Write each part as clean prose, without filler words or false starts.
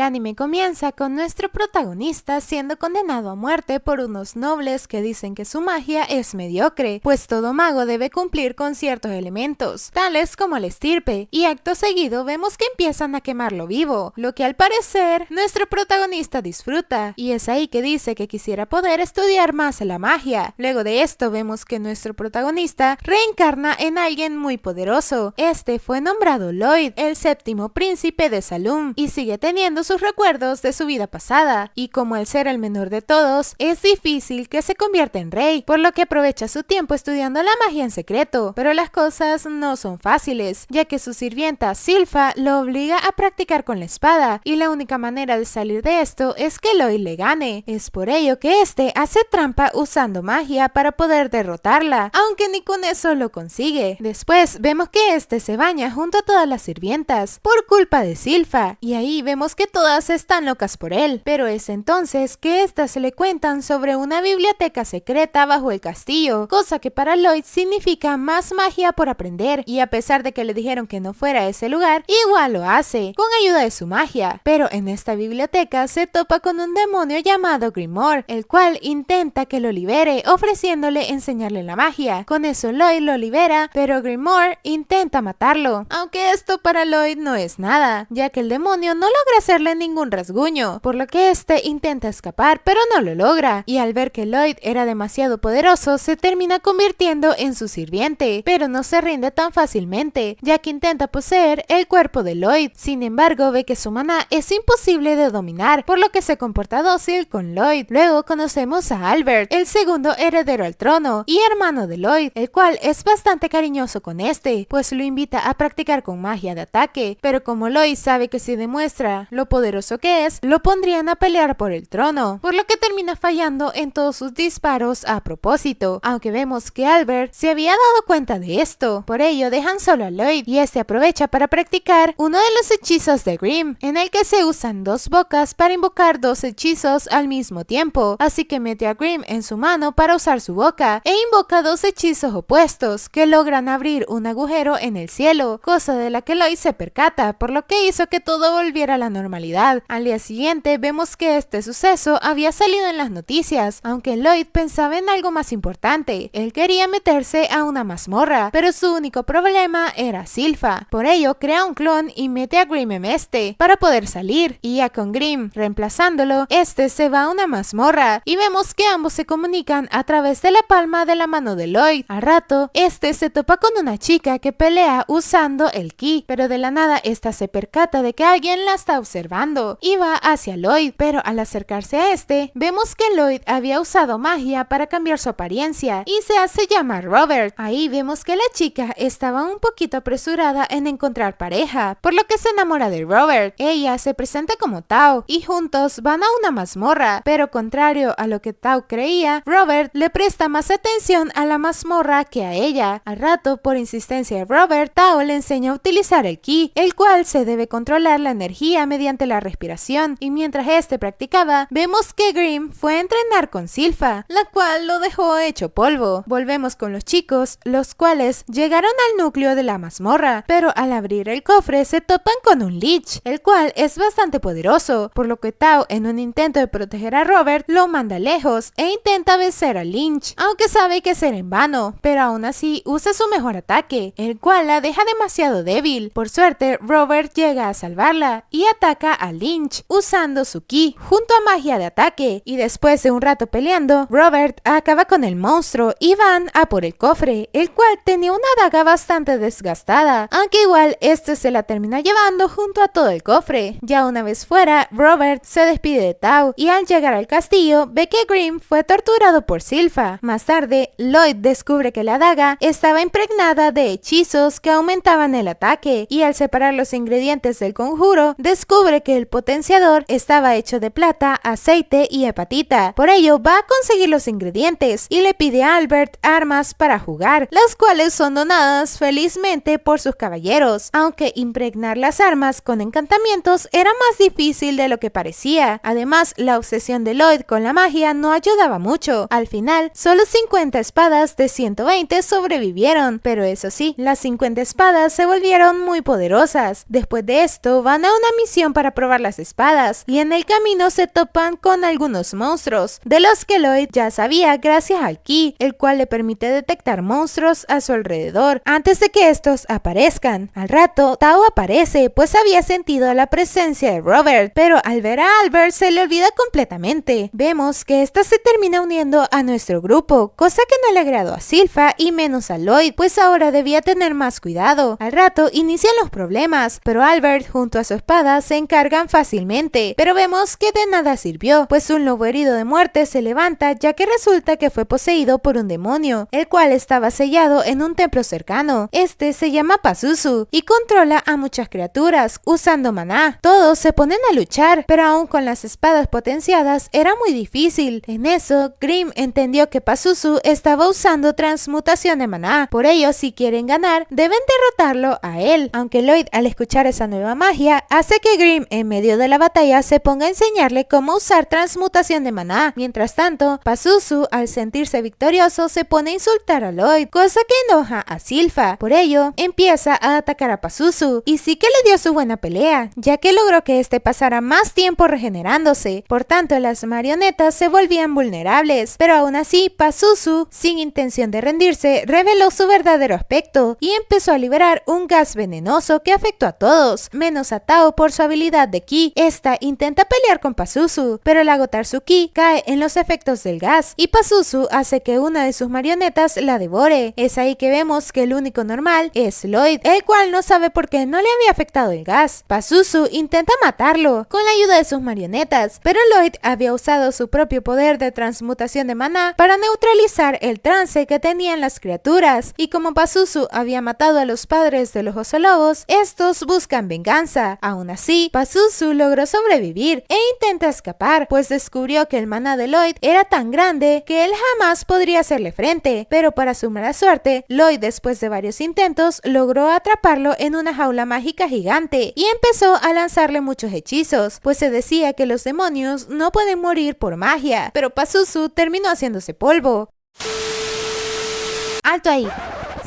El anime comienza con nuestro protagonista siendo condenado a muerte por unos nobles que dicen que su magia es mediocre, pues todo mago debe cumplir con ciertos elementos, tales como la estirpe, y acto seguido vemos que empiezan a quemarlo vivo, lo que al parecer nuestro protagonista disfruta, y es ahí que dice que quisiera poder estudiar más la magia. Luego de esto vemos que nuestro protagonista reencarna en alguien muy poderoso. Este fue nombrado Lloyd, el séptimo príncipe de Salum, y sigue teniendo sus recuerdos de su vida pasada, y como al ser el menor de todos, es difícil que se convierta en rey, por lo que aprovecha su tiempo estudiando la magia en secreto, pero las cosas no son fáciles, ya que su sirvienta Silfa lo obliga a practicar con la espada, y la única manera de salir de esto es que Lloyd le gane. Es por ello que este hace trampa usando magia para poder derrotarla, aunque ni con eso lo consigue. Después vemos que este se baña junto a todas las sirvientas, por culpa de Silfa, y ahí vemos que todas están locas por él, pero es entonces que estas le cuentan sobre una biblioteca secreta bajo el castillo, cosa que para Lloyd significa más magia por aprender, y a pesar de que le dijeron que no fuera a ese lugar, igual lo hace, con ayuda de su magia. Pero en esta biblioteca se topa con un demonio llamado Grimoire, el cual intenta que lo libere, ofreciéndole enseñarle la magia. Con eso Lloyd lo libera, pero Grimoire intenta matarlo, aunque esto para Lloyd no es nada, ya que el demonio no logra hacerle ningún rasguño, por lo que este intenta escapar, pero no lo logra, y al ver que Lloyd era demasiado poderoso, se termina convirtiendo en su sirviente, pero no se rinde tan fácilmente, ya que intenta poseer el cuerpo de Lloyd. Sin embargo, ve que su maná es imposible de dominar, por lo que se comporta dócil con Lloyd. Luego conocemos a Albert, el segundo heredero al trono y hermano de Lloyd, el cual es bastante cariñoso con este, pues lo invita a practicar con magia de ataque, pero como Lloyd sabe que si demuestra lo poderoso que es, lo pondrían a pelear por el trono, por lo que termina fallando en todos sus disparos a propósito, aunque vemos que Albert se había dado cuenta de esto. Por ello dejan solo a Lloyd, y este aprovecha para practicar uno de los hechizos de Grimm, en el que se usan dos bocas para invocar dos hechizos al mismo tiempo, así que mete a Grimm en su mano para usar su boca, e invoca dos hechizos opuestos que logran abrir un agujero en el cielo, cosa de la que Lloyd se percata, por lo que hizo que todo volviera a la normalidad. Al día siguiente vemos que este suceso había salido en las noticias, aunque Lloyd pensaba en algo más importante. Él quería meterse a una mazmorra, pero su único problema era Silfa. Por ello crea un clon y mete a Grimm en este para poder salir, y ya con Grimm reemplazándolo, este se va a una mazmorra, y vemos que ambos se comunican a través de la palma de la mano de Lloyd. Al rato, este se topa con una chica que pelea usando el ki, pero de la nada esta se percata de que alguien la está observando y va hacia Lloyd, pero al acercarse a este, vemos que Lloyd había usado magia para cambiar su apariencia y se hace llamar Robert. Ahí vemos que la chica estaba un poquito apresurada en encontrar pareja, por lo que se enamora de Robert. Ella se presenta como Tao y juntos van a una mazmorra, pero contrario a lo que Tao creía, Robert le presta más atención a la mazmorra que a ella. Al rato, por insistencia de Robert, Tao le enseña a utilizar el ki, el cual se debe controlar la energía mediante la respiración, y mientras este practicaba, vemos que Grimm fue a entrenar con Silfa, la cual lo dejó hecho polvo. Volvemos con los chicos, los cuales llegaron al núcleo de la mazmorra, pero al abrir el cofre se topan con un Lich, el cual es bastante poderoso, por lo que Tao, en un intento de proteger a Robert, lo manda lejos e intenta vencer a Lynch, aunque sabe que será en vano, pero aún así usa su mejor ataque, el cual la deja demasiado débil. Por suerte, Robert llega a salvarla y ataca a Lynch usando su ki junto a magia de ataque, y después de un rato peleando, Robert acaba con el monstruo y van a por el cofre, el cual tenía una daga bastante desgastada, aunque igual este se la termina llevando junto a todo el cofre. Ya una vez fuera, Robert se despide de Tao, y al llegar al castillo ve que Grimm fue torturado por Silfa. Más tarde, Lloyd descubre que la daga estaba impregnada de hechizos que aumentaban el ataque, y al separar los ingredientes del conjuro, descubre que el potenciador estaba hecho de plata, aceite y hepatita. Por ello va a conseguir los ingredientes y le pide a Albert armas para jugar, las cuales son donadas felizmente por sus caballeros, aunque impregnar las armas con encantamientos era más difícil de lo que parecía. Además, la obsesión de Lloyd con la magia no ayudaba mucho. Al final, solo 50 espadas de 120 sobrevivieron, pero eso sí, las 50 espadas se volvieron muy poderosas. Después de esto, van a una misión para para probar las espadas, y en el camino se topan con algunos monstruos, de los que Lloyd ya sabía gracias al ki, el cual le permite detectar monstruos a su alrededor antes de que estos aparezcan. Al rato, Tao aparece, pues había sentido la presencia de Robert, pero al ver a Albert se le olvida completamente. Vemos que esta se termina uniendo a nuestro grupo, cosa que no le agradó a Silpha y menos a Lloyd, pues ahora debía tener más cuidado. Al rato inician los problemas, pero Albert junto a su espada se encargan fácilmente, pero vemos que de nada sirvió, pues un lobo herido de muerte se levanta, ya que resulta que fue poseído por un demonio, el cual estaba sellado en un templo cercano. Este se llama Pazuzu y controla a muchas criaturas usando maná. Todos se ponen a luchar, pero aún con las espadas potenciadas era muy difícil. En eso, Grimm entendió que Pazuzu estaba usando transmutación de maná, por ello si quieren ganar deben derrotarlo a él, aunque Lloyd al escuchar esa nueva magia hace que Grimm en medio de la batalla se ponga a enseñarle cómo usar transmutación de maná. Mientras tanto, Pazuzu al sentirse victorioso se pone a insultar a Lloyd, cosa que enoja a Silpha. Por ello, empieza a atacar a Pazuzu y sí que le dio su buena pelea, ya que logró que este pasara más tiempo regenerándose. Por tanto, las marionetas se volvían vulnerables, pero aún así Pazuzu, sin intención de rendirse, reveló su verdadero aspecto y empezó a liberar un gas venenoso que afectó a todos, menos a Tao por su habilidad de ki. Esta intenta pelear con Pazuzu, pero al agotar su ki cae en los efectos del gas y Pazuzu hace que una de sus marionetas la devore. Es ahí que vemos que el único normal es Lloyd, el cual no sabe por qué no le había afectado el gas. Pazuzu intenta matarlo con la ayuda de sus marionetas, pero Lloyd había usado su propio poder de transmutación de maná para neutralizar el trance que tenían las criaturas, y como Pazuzu había matado a los padres de los osolobos, estos buscan venganza. Aún así, Pazuzu logró sobrevivir e intenta escapar, pues descubrió que el maná de Lloyd era tan grande que él jamás podría hacerle frente, pero para su mala suerte, Lloyd después de varios intentos logró atraparlo en una jaula mágica gigante y empezó a lanzarle muchos hechizos, pues se decía que los demonios no pueden morir por magia, pero Pazuzu terminó haciéndose polvo. Alto ahí.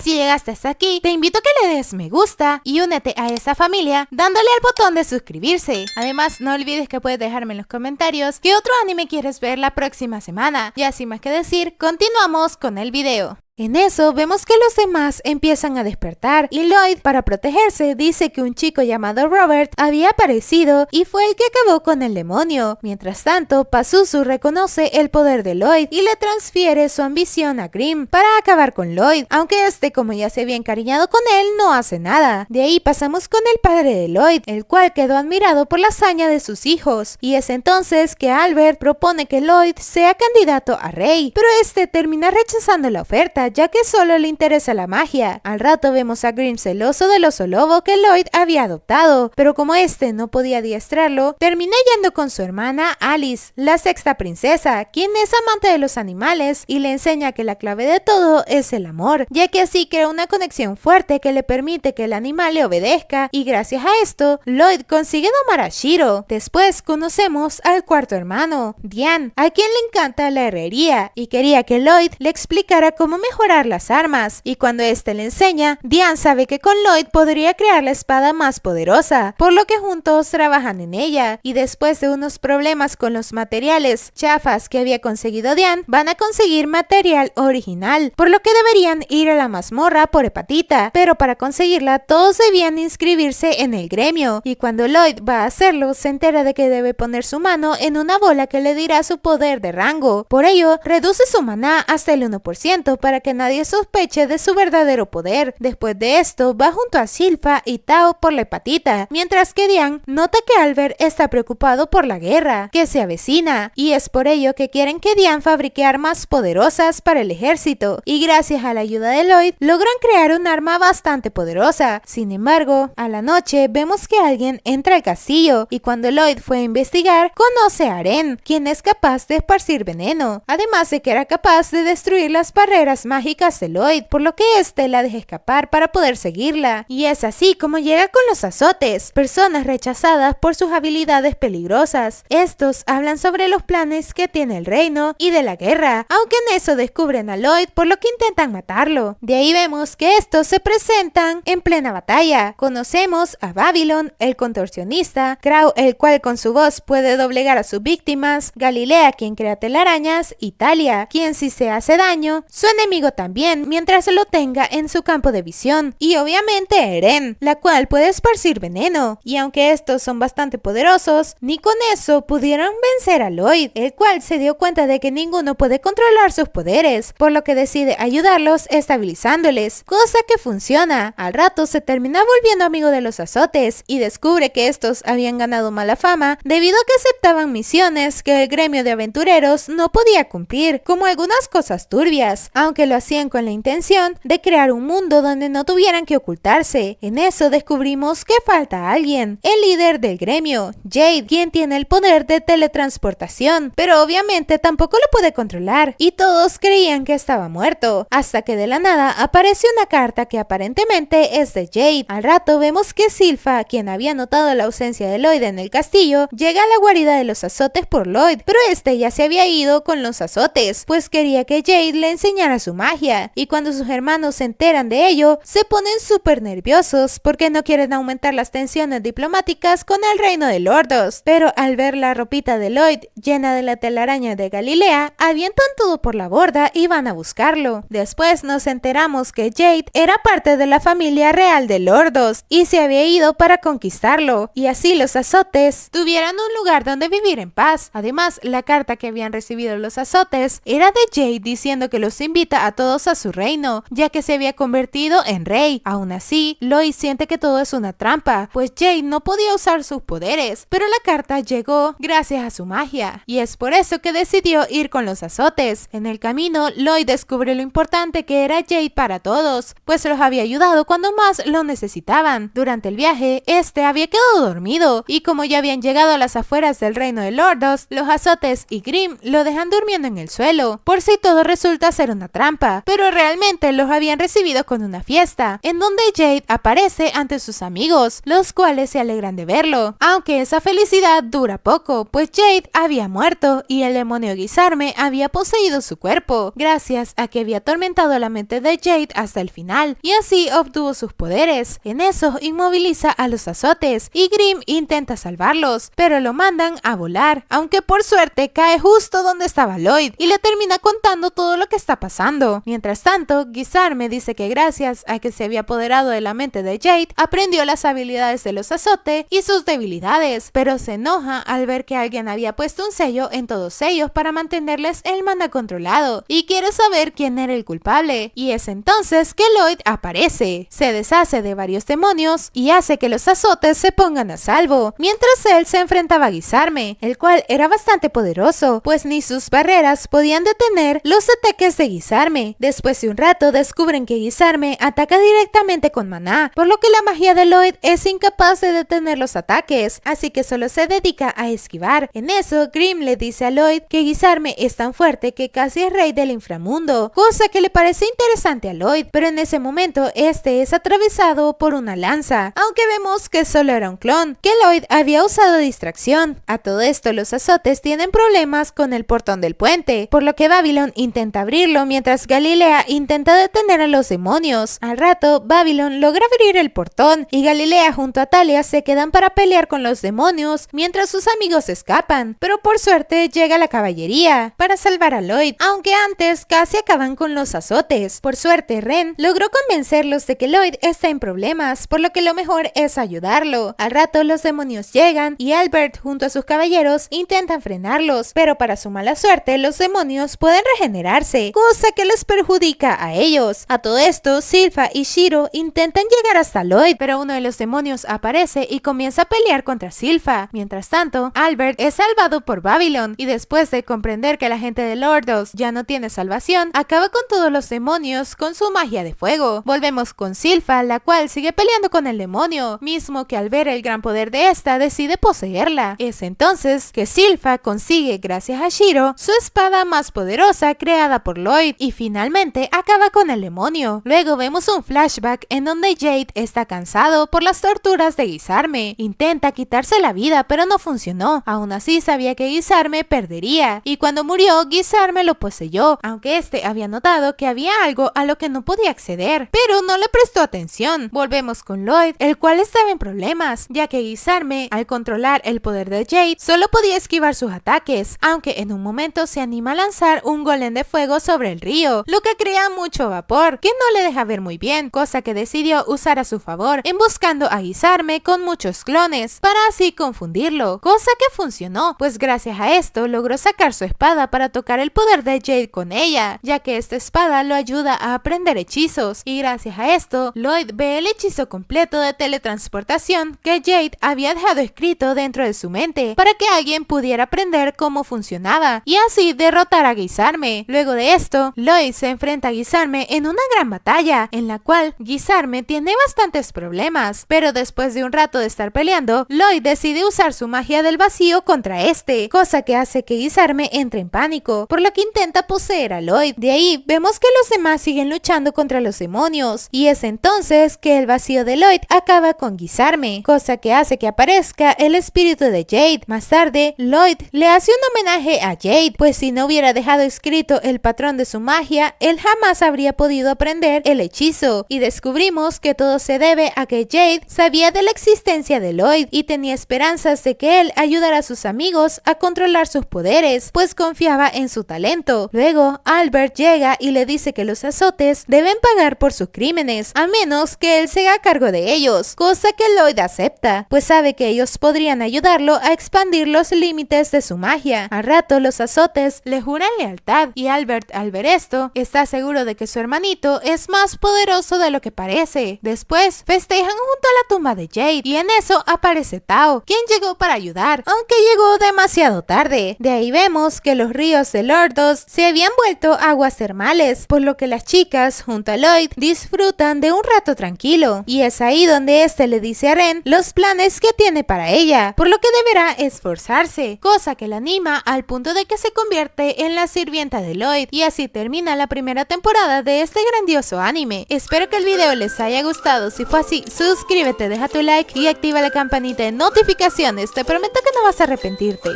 Si llegaste hasta aquí, te invito a que le des me gusta y únete a esta familia dándole al botón de suscribirse. Además, no olvides que puedes dejarme en los comentarios qué otro anime quieres ver la próxima semana. Y sin más que decir, continuamos con el video. En eso vemos que los demás empiezan a despertar y Lloyd, para protegerse, dice que un chico llamado Robert había aparecido y fue el que acabó con el demonio. Mientras tanto, Pazuzu reconoce el poder de Lloyd y le transfiere su ambición a Grimm para acabar con Lloyd, aunque este, como ya se había encariñado con él, no hace nada. De ahí pasamos con el padre de Lloyd, el cual quedó admirado por la hazaña de sus hijos, y es entonces que Albert propone que Lloyd sea candidato a rey, pero este termina rechazando la oferta, ya que solo le interesa la magia. Al rato vemos a Grimm celoso del oso lobo que Lloyd había adoptado, pero como este no podía adiestrarlo, termina yendo con su hermana Alice, la sexta princesa, quien es amante de los animales y le enseña que la clave de todo es el amor, ya que así crea una conexión fuerte que le permite que el animal le obedezca, y gracias a esto, Lloyd consigue domar a Shiro. Después conocemos al cuarto hermano, Dian, a quien le encanta la herrería y quería que Lloyd le explicara cómo mejorar las armas, y cuando este le enseña, Dian sabe que con Lloyd podría crear la espada más poderosa, por lo que juntos trabajan en ella, y después de unos problemas con los materiales chafas que había conseguido Dian, van a conseguir material original, por lo que deberían ir a la mazmorra por hepatita, pero para conseguirla todos debían inscribirse en el gremio, y cuando Lloyd va a hacerlo se entera de que debe poner su mano en una bola que le dirá su poder de rango. Por ello, reduce su maná hasta el 1% para que nadie sospeche de su verdadero poder. Después de esto, va junto a Silpha y Tao por la hepatita, mientras que Dian nota que Albert está preocupado por la guerra que se avecina, y es por ello que quieren que Dian fabrique armas poderosas para el ejército, y gracias a la ayuda de Lloyd logran crear un arma bastante poderosa. Sin embargo, a la noche vemos que alguien entra al castillo, y cuando Lloyd fue a investigar, conoce a Aren, quien es capaz de esparcir veneno, además de que era capaz de destruir las barreras mágicas de Lloyd, por lo que este la deja escapar para poder seguirla. Y es así como llega con los azotes, personas rechazadas por sus habilidades peligrosas. Estos hablan sobre los planes que tiene el reino y de la guerra, aunque en eso descubren a Lloyd, por lo que intentan matarlo. De ahí vemos que estos se presentan en plena batalla. Conocemos a Babylon, el contorsionista, Crow, el cual con su voz puede doblegar a sus víctimas, Galilea, quien crea telarañas, y Talia, quien si se hace daño, su enemigo también, mientras lo tenga en su campo de visión, y obviamente Eren, la cual puede esparcir veneno, y aunque estos son bastante poderosos, ni con eso pudieron vencer a Lloyd, el cual se dio cuenta de que ninguno puede controlar sus poderes, por lo que decide ayudarlos estabilizándoles, cosa que funciona. Al rato se termina volviendo amigo de los azotes y descubre que estos habían ganado mala fama debido a que aceptaban misiones que el gremio de aventureros no podía cumplir, como algunas cosas turbias, aunque lo hacían con la intención de crear un mundo donde no tuvieran que ocultarse. En eso descubrimos que falta alguien, el líder del gremio, Jade, quien tiene el poder de teletransportación, pero obviamente tampoco lo puede controlar, y todos creían que estaba muerto, hasta que de la nada aparece una carta que aparentemente es de Jade. Al rato vemos que Silpha, quien había notado la ausencia de Lloyd en el castillo, llega a la guarida de los azotes por Lloyd, pero este ya se había ido con los azotes, pues quería que Jade le enseñara su magia, y cuando sus hermanos se enteran de ello, se ponen súper nerviosos porque no quieren aumentar las tensiones diplomáticas con el reino de Lordos, pero al ver la ropita de Lloyd llena de la telaraña de Galilea, avientan todo por la borda y van a buscarlo. Después nos enteramos que Jade era parte de la familia real de Lordos y se había ido para conquistarlo, y así los azotes tuvieran un lugar donde vivir en paz. Además, la carta que habían recibido los azotes era de Jade diciendo que los invita a todos a su reino, ya que se había convertido en rey. Aún así, Lloyd siente que todo es una trampa, pues Jade no podía usar sus poderes, pero la carta llegó gracias a su magia, y es por eso que decidió ir con los azotes. En el camino, Lloyd descubre lo importante que era Jade para todos, pues los había ayudado cuando más lo necesitaban. Durante el viaje, este había quedado dormido, y como ya habían llegado a las afueras del reino de Lordos, los azotes y Grimm lo dejan durmiendo en el suelo, por si todo resulta ser una trampa, pero realmente los habían recibido con una fiesta, en donde Jade aparece ante sus amigos, los cuales se alegran de verlo, aunque esa felicidad dura poco, pues Jade había muerto y el demonio Guisarme había poseído su cuerpo, gracias a que había atormentado la mente de Jade hasta el final, y así obtuvo sus poderes. En eso inmoviliza a los azotes, y Grimm intenta salvarlos, pero lo mandan a volar, aunque por suerte cae justo donde estaba Lloyd, y le termina contando todo lo que está pasando. Mientras tanto, Guisarme dice que gracias a que se había apoderado de la mente de Jade, aprendió las habilidades de los azotes y sus debilidades, pero se enoja al ver que alguien había puesto un sello en todos ellos para mantenerles el mana controlado, y quiere saber quién era el culpable, y es entonces que Lloyd aparece, se deshace de varios demonios y hace que los azotes se pongan a salvo, mientras él se enfrentaba a Guisarme, el cual era bastante poderoso, pues ni sus barreras podían detener los ataques de Guisarme. Después de un rato descubren que Guisarme ataca directamente con maná, por lo que la magia de Lloyd es incapaz de detener los ataques, así que solo se dedica a esquivar. En eso, Grimm le dice a Lloyd que Guisarme es tan fuerte que casi es rey del inframundo, cosa que le parece interesante a Lloyd, pero en ese momento este es atravesado por una lanza, aunque vemos que solo era un clon, que Lloyd había usado distracción. A todo esto los azotes tienen problemas con el portón del puente, por lo que Babylon intenta abrirlo mientras Galilea intenta detener a los demonios. Al rato, Babylon logra abrir el portón y Galilea junto a Talia se quedan para pelear con los demonios mientras sus amigos escapan, pero por suerte llega la caballería para salvar a Lloyd, aunque antes casi acaban con los azotes. Por suerte, Ren logró convencerlos de que Lloyd está en problemas, por lo que lo mejor es ayudarlo. Al rato los demonios llegan y Albert junto a sus caballeros intentan frenarlos, pero para su mala suerte los demonios pueden regenerarse, cosa que les perjudica a ellos. A todo esto, Silpha y Shiro intentan llegar hasta Lloyd, pero uno de los demonios aparece y comienza a pelear contra Silpha. Mientras tanto, Albert es salvado por Babylon, y después de comprender que la gente de Lordos ya no tiene salvación, acaba con todos los demonios con su magia de fuego. Volvemos con Silpha, la cual sigue peleando con el demonio, mismo que al ver el gran poder de esta decide poseerla. Es entonces que Silpha consigue, gracias a Shiro, su espada más poderosa creada por Lloyd, y finalmente acaba con el demonio. Luego vemos un flashback en donde Jade está cansado por las torturas de Guisarme. Intenta quitarse la vida pero no funcionó. Aún así sabía que Guisarme perdería y cuando murió Guisarme lo poseyó, aunque este había notado que había algo a lo que no podía acceder, pero no le prestó atención. Volvemos con Lloyd, el cual estaba en problemas, ya que Guisarme, al controlar el poder de Jade, solo podía esquivar sus ataques, aunque en un momento se anima a lanzar un golem de fuego sobre el río, lo que crea mucho vapor, que no le deja ver muy bien, cosa que decidió usar a su favor, emboscando a Guisarme con muchos clones, para así confundirlo, cosa que funcionó, pues gracias a esto logró sacar su espada para tocar el poder de Jade con ella, ya que esta espada lo ayuda a aprender hechizos, y gracias a esto, Lloyd ve el hechizo completo de teletransportación que Jade había dejado escrito dentro de su mente, para que alguien pudiera aprender cómo funcionaba, y así derrotar a Guisarme. Luego de esto, Lloyd se enfrenta a Guisarme en una gran batalla, en la cual Guisarme tiene bastantes problemas, pero después de un rato de estar peleando, Lloyd decide usar su magia del vacío contra este, cosa que hace que Guisarme entre en pánico, por lo que intenta poseer a Lloyd. De ahí vemos que los demás siguen luchando contra los demonios, y es entonces que el vacío de Lloyd acaba con Guisarme, cosa que hace que aparezca el espíritu de Jade. Más tarde, Lloyd le hace un homenaje a Jade, pues si no hubiera dejado escrito el patrón de su magia, él jamás habría podido aprender el hechizo, y descubrimos que todo se debe a que Jade sabía de la existencia de Lloyd y tenía esperanzas de que él ayudara a sus amigos a controlar sus poderes, pues confiaba en su talento. Luego, Albert llega y le dice que los azotes deben pagar por sus crímenes, a menos que él se haga cargo de ellos, cosa que Lloyd acepta, pues sabe que ellos podrían ayudarlo a expandir los límites de su magia. Al rato, los azotes le juran lealtad, y Albert, al ver esto, está seguro de que su hermanito es más poderoso de lo que parece. Después, festejan junto a la tumba de Jade, y en eso aparece Tao, quien llegó para ayudar, aunque llegó demasiado tarde. De ahí vemos que los ríos de Lordos se habían vuelto aguas termales, por lo que las chicas, junto a Lloyd, disfrutan de un rato tranquilo, y es ahí donde este le dice a Ren los planes que tiene para ella, por lo que deberá esforzarse, cosa que la anima al punto de que se convierte en la sirvienta de Lloyd, y así termina la primera temporada de este grandioso anime. Espero que el video les haya gustado. Si fue así, suscríbete, deja tu like y activa la campanita de notificaciones, te prometo que no vas a arrepentirte.